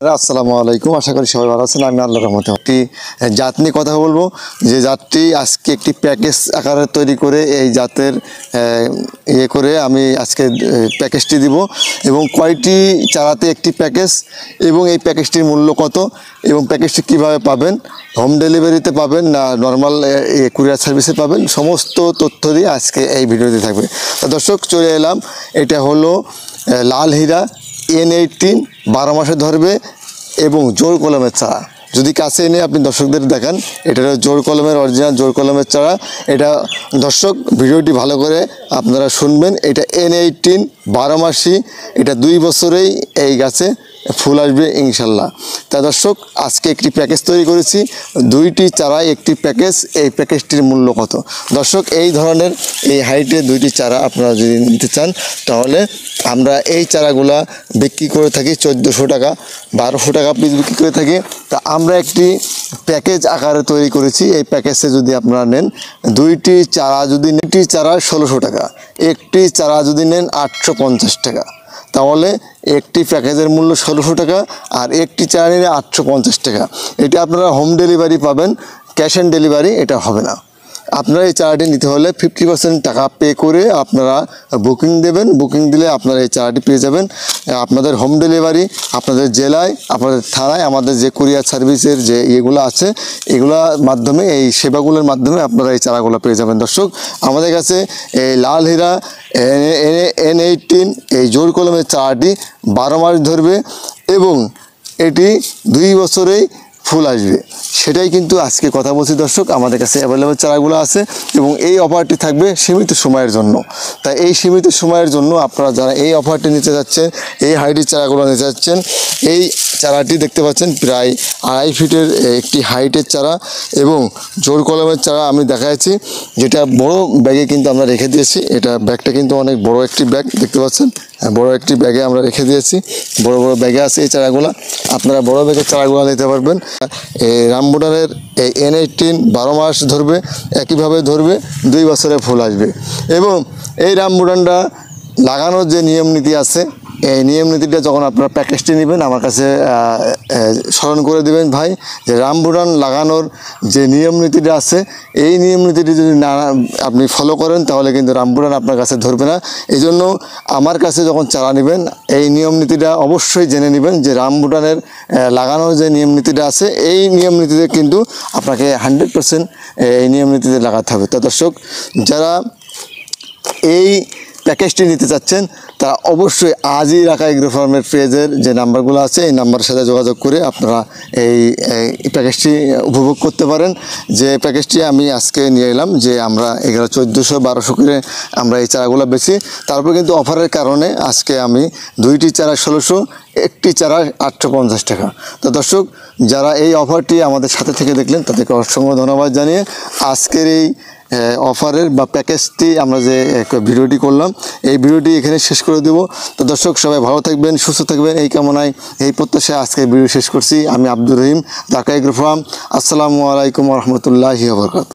আসসালামু আলাইকুম, আশা করি সবাই ভালো আছেন। আমি আল্লাহর রহমতে একটি জাত নিয়ে কথা বলবো, যে জাতটি আজকে একটি প্যাকেজ আকারে তৈরি করে এই জাতের করে আমি আজকে প্যাকেজটি দিব, এবং কয়টি চারাতে একটি প্যাকেজ, এবং এই প্যাকেজটির মূল্য কত, এবং প্যাকেজটি কিভাবে পাবেন, হোম ডেলিভারিতে পাবেন না নর্মাল কুরিয়ার সার্ভিসে পাবেন, সমস্ত তথ্য দিয়ে আজকে এই ভিডিওতে থাকবে। তো দর্শক, চলে এলাম। এটা হলো লাল হীরা N18, 12 মাসে ধরবে এবং জোর কলমের চারা। যদি কাছে এনে আপনি দর্শকদের দেখান, এটা জোর কলমের অরিজিনাল জোর কলমের চারা। এটা দর্শক, ভিডিওটি ভালো করে আপনারা শুনবেন। এটা N18, 12 মাসি, এটা 2 বছরেই এই গাছে ফুল আসবে ইনশাল্লাহ। তা দর্শক, আজকে একটি প্যাকেজ তৈরি করেছি, 2টি চারায় একটি প্যাকেজ। এই প্যাকেজটির মূল্য কত? দর্শক, এই ধরনের এই হাইটের 2টি চারা আপনারা যদি নিতে চান, তাহলে আমরা এই চারাগুলা বিক্রি করে থাকি 1400 টাকা, 1200 টাকা পিস বিক্রি করে থাকি। তা আমরা একটি প্যাকেজ আকারে তৈরি করেছি। এই প্যাকেজে যদি আপনারা নেন, 2টি চারা যদি নেন, চারা 1600 টাকা, একটি চারা যদি নেন 850 টাকা, তাহলে একটি প্যাকেজের মূল্য 1600 টাকা, আর একটি চারা নিলে 850 টাকা। এটা আপনারা হোম ডেলিভারি পাবেন, ক্যাশ অন ডেলিভারি এটা হবে না। আপনারা এই চারাটি নিতে হলে 50% টাকা পে করে আপনারা বুকিং দেবেন। বুকিং দিলে আপনারা এই চারাটি পেয়ে যাবেন। আপনাদের হোম ডেলিভারি আপনাদের জেলায়, আপনাদের থানায়, আমাদের যে কুরিয়ার সার্ভিসের যে ইয়েগুলো আছে, এগুলোর মাধ্যমে, এই সেবাগুলোর মাধ্যমে আপনারা এই চারাগুলো পেয়ে যাবেন। দর্শক, আমাদের কাছে এই লাল হীরা N18 এই জোর কলমের চারাটি 12 মাস ধরবে এবং এটি 2 বছরেই ফুল আসবে, সেটাই কিন্তু আজকে কথা বলছি। দর্শক, আমাদের কাছে অ্যাভেলেবেল চারাগুলো আছে এবং এই অফারটি থাকবে সীমিত সময়ের জন্য। তাই এই সীমিত সময়ের জন্য আপনারা যারা এই অফারটি নিতে যাচ্ছেন, এই হাইটের চারাগুলো নিতে যাচ্ছেন, এই চারাটি দেখতে পাচ্ছেন প্রায় 2.5 ফিটের একটি হাইটের চারা এবং জোর কলমের চারা আমি দেখাচ্ছি, যেটা বড় ব্যাগে কিন্তু আমরা রেখে দিয়েছি। এটা ব্যাগটা কিন্তু অনেক বড় একটি ব্যাগ, দেখতে পাচ্ছেন, বড় একটি ব্যাগে আমরা রেখে দিয়েছি। বড় বড় ব্যাগে আছে এই চারাগুলো, আপনারা বড় ব্যাগের চারাগুলো নিতে পারবেন। এই রামবুটানের এই N18 12 মাস ধরবে, একইভাবে ধরবে, 2 বছরে ফুল আসবে। এবং এই রামবুটানটা লাগানোর যে নিয়ম নীতি আছে, এই নিয়ম নীতিটা যখন আপনারা প্যাকেজটি নেবেন, আমার কাছে স্মরণ করে দেবেন ভাই, যে রামবুটান লাগানোর যে নিয়ম নীতিটা আছে, এই নিয়ম নীতিটি যদি না আপনি ফলো করেন, তাহলে কিন্তু রামবুটান আপনার কাছে ধরবে না। এই জন্য আমার কাছে যখন চারা নেবেন, এই নিয়ম নীতিটা অবশ্যই জেনে নেবেন, যে রামবুটানের লাগানোর যে নিয়ম নীতিটা আছে, এই নিয়ম নীতিতে কিন্তু আপনাকে 100% এই নিয়ম নীতিতে লাগাতে হবে। তো দর্শক, যারা এই প্যাকেজটি নিতে চাচ্ছেন, তারা অবশ্যই আজই রাকা এগ্রো ফার্মের পেজের যে নাম্বারগুলো আছে, এই নাম্বারের সাথে যোগাযোগ করে আপনারা এই প্যাকেজটি উপভোগ করতে পারেন। যে প্যাকেজটি আমি আজকে নিয়ে এলাম, যে আমরা 1400-1200 করে আমরা এই চারাগুলো বেচি। তারপর কিন্তু অফারের কারণে আজকে আমি 2টি চারা 1600, একটি চারা 850 টাকা। তো দর্শক, যারা এই অফারটি আমাদের সাথে থেকে দেখলেন, তাদেরকে অসংখ্য ধন্যবাদ জানিয়ে আজকের এই অফারের বা প্যাকেজটি আমরা যে ভিডিওটি করলাম, এই ভিডিওটি এখানে শেষ করে দেব। তো দর্শক, সবাই ভালো থাকবেন, সুস্থ থাকবেন, এই কামনায়, এই প্রত্যাশায় আজকে ভিডিও শেষ করছি। আমি আব্দুর রহিম, রাকা এগ্রো ফার্ম। আসসালামু আলাইকুম ওয়া রাহমাতুল্লাহি ওয়া বারাকাতুহু।